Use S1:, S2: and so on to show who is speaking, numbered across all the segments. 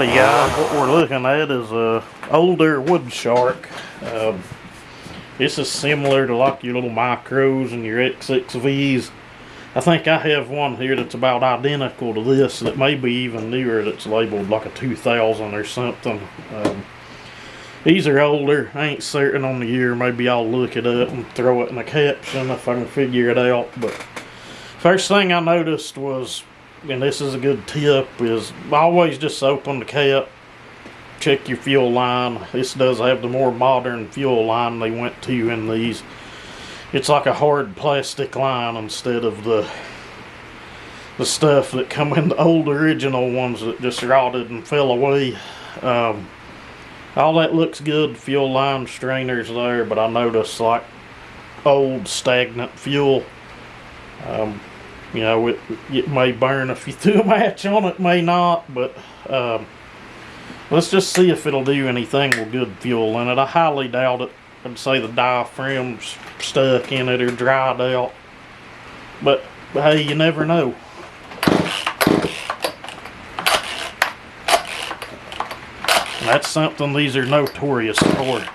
S1: Alrighty guys, what we're looking at is a older wood shark. This is similar to like your little micros and your XX-Vs. I think I have one here that's about identical to this, that may be even newer, that's labeled like a 2000 or something. These are older. I ain't certain on the year. Maybe I'll look it up and throw it in the caption if I can figure it out. But first thing I noticed was, and this is a good tip, is always just open the cap, check your fuel line. This does have the more modern fuel line they went to in these. It's like a hard plastic line instead of the stuff that come in the old original ones that just rotted and fell away. All that looks good, fuel line strainers there, but I noticed like old stagnant fuel. You know, it may burn if you threw a match on it, may not, but let's just see if it'll do anything with good fuel in it. I highly doubt it. I'd say the diaphragm's stuck in it or dried out, but hey, you never know. That's something these are notorious for.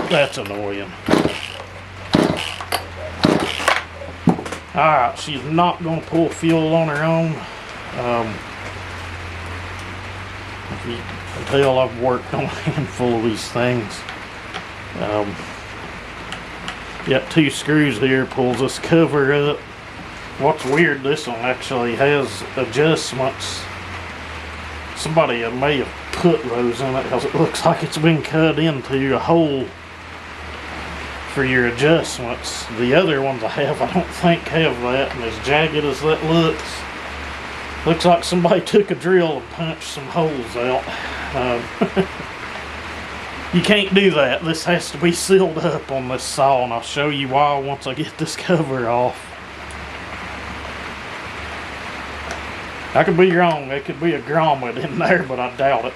S1: That's annoying. Alright, she's not going to pull fuel on her own. If you can tell, I've worked on a handful of these things. Got two screws here, pulls this cover up. What's weird, this one actually has adjustments. Somebody may have put those in it because it looks like it's been cut into a hole for your adjustments. The other ones I have, I don't think have that, and as jagged as that looks like somebody took a drill and punched some holes out. You can't do that. This has to be sealed up on this saw, and I'll show you why once I get this cover off. I could be wrong. There could be a grommet in there, but I doubt it.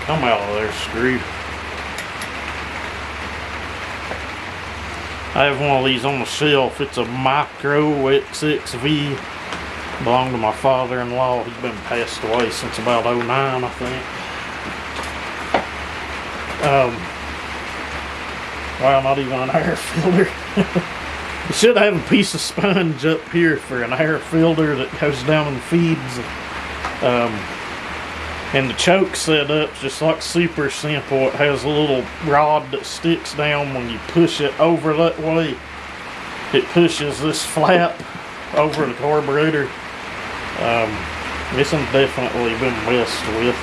S1: Come out of there, screw. I have one of these on the shelf. It's a micro XX-V. Belonged to my father-in-law. He's been passed away since about '09, I think. Well, not even an air filter. You should have a piece of sponge up here for an air filter that goes down and feeds. And the choke setup's just like super simple. It has a little rod that sticks down when you push it over that way. It pushes this flap over the carburetor. This one's definitely been messed with.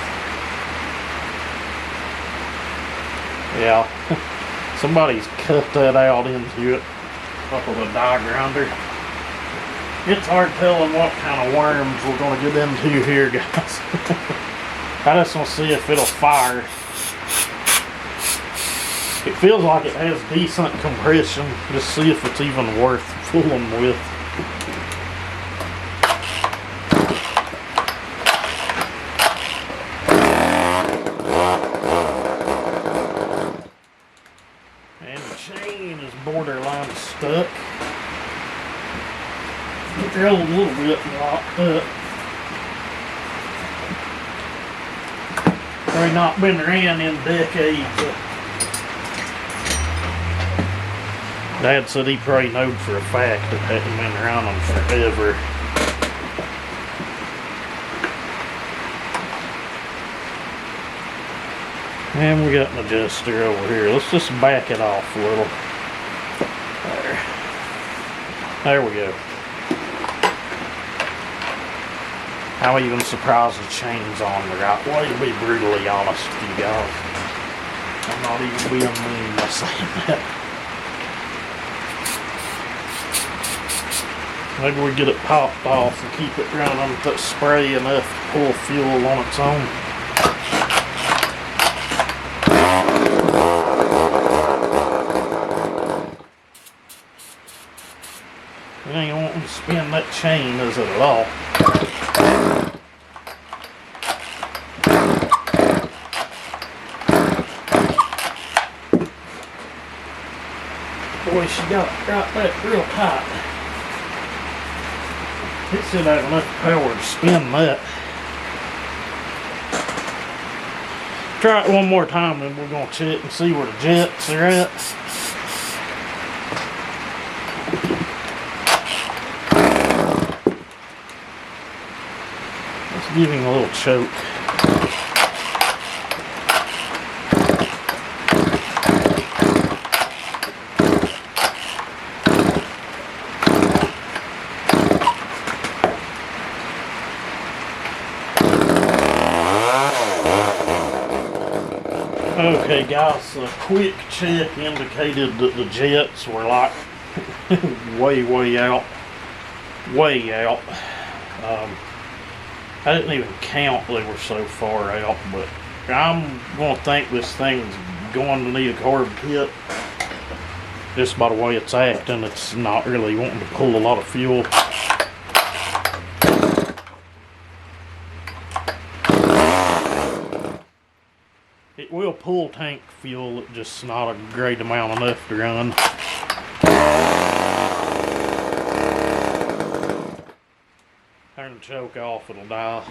S1: Yeah, somebody's cut that out into it, up with a die grinder. It's hard telling what kind of worms we're going to get into here, guys. I just want to see if it'll fire. It feels like it has decent compression. Just see if it's even worth fooling with. Borderline stuck. They're a little bit locked up. They've not been ran in decades. Dad said he probably knowed for a fact it hadn't been around them forever. And we got an adjuster over here. Let's just back it off a little. There we go. I'm even surprised the chain's on the right way, to be brutally honest with you guys. I'm not even being mean by saying that. Maybe we get it popped off and keep it running with that spray enough to pull fuel on its own. It ain't wanting to spin that chain, is it, at all? she got right back real tight. It should have enough power to spin that. Try it one more time and we're going to check and see where the jets are at. Let's give him a little choke. Okay guys, a quick check indicated that the jets were like way out. I didn't even count they were so far out, but I'm going to think this thing's going to need a carb kit. Just by the way it's acting, it's not really wanting to pull a lot of fuel. It will pull tank fuel, it's just not a great amount enough to run. Turn the choke off, it'll die.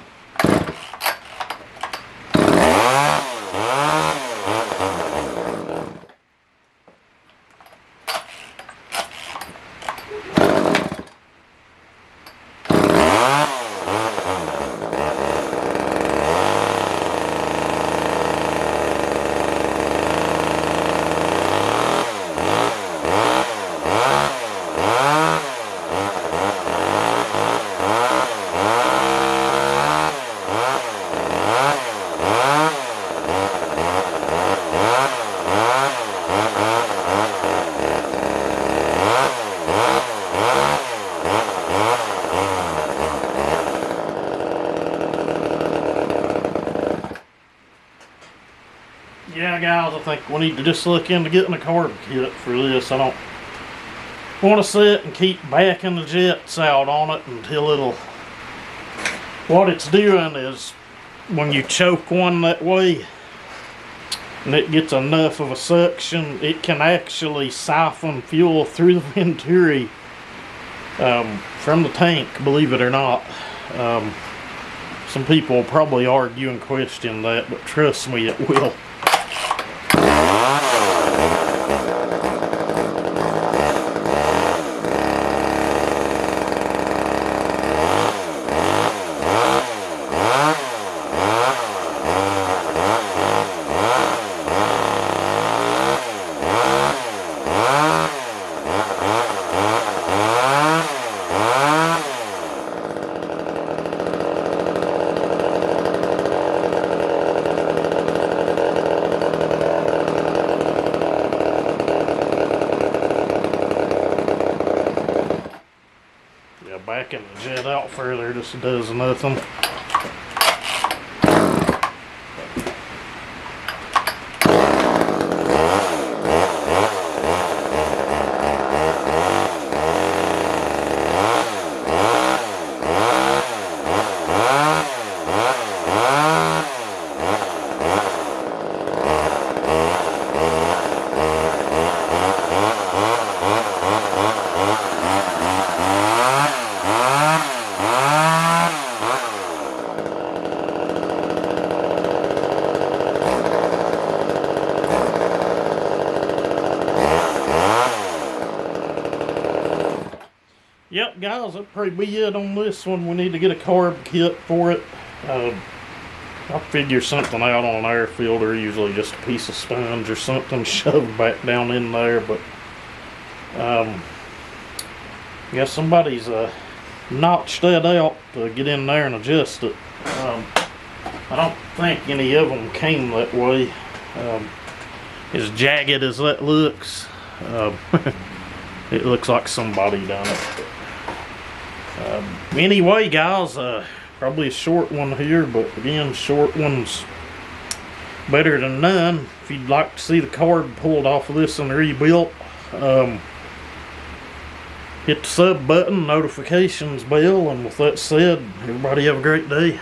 S1: Yeah guys, I think we need to just look into getting a carb kit for this. I don't want to sit and keep backing the jets out on it until it'll... What it's doing is when you choke one that way and it gets enough of a suction, it can actually siphon fuel through the venturi from the tank, believe it or not. Some people will probably argue and question that, but trust me, it will. Backing the jet out further just does nothing. Yep guys, that'll probably be it on this one. We need to get a carb kit for it. I'll figure something out on an air filter, usually just a piece of sponge or something shoved back down in there, but yeah, somebody's notched that out to get in there and adjust it. I don't think any of them came that way. As jagged as that looks, it looks like somebody done it. Anyway guys, probably a short one here, but again, short ones better than none. If you'd like to see the carb pulled off of this and rebuilt, hit the sub button, notifications bell, and with that said, everybody have a great day.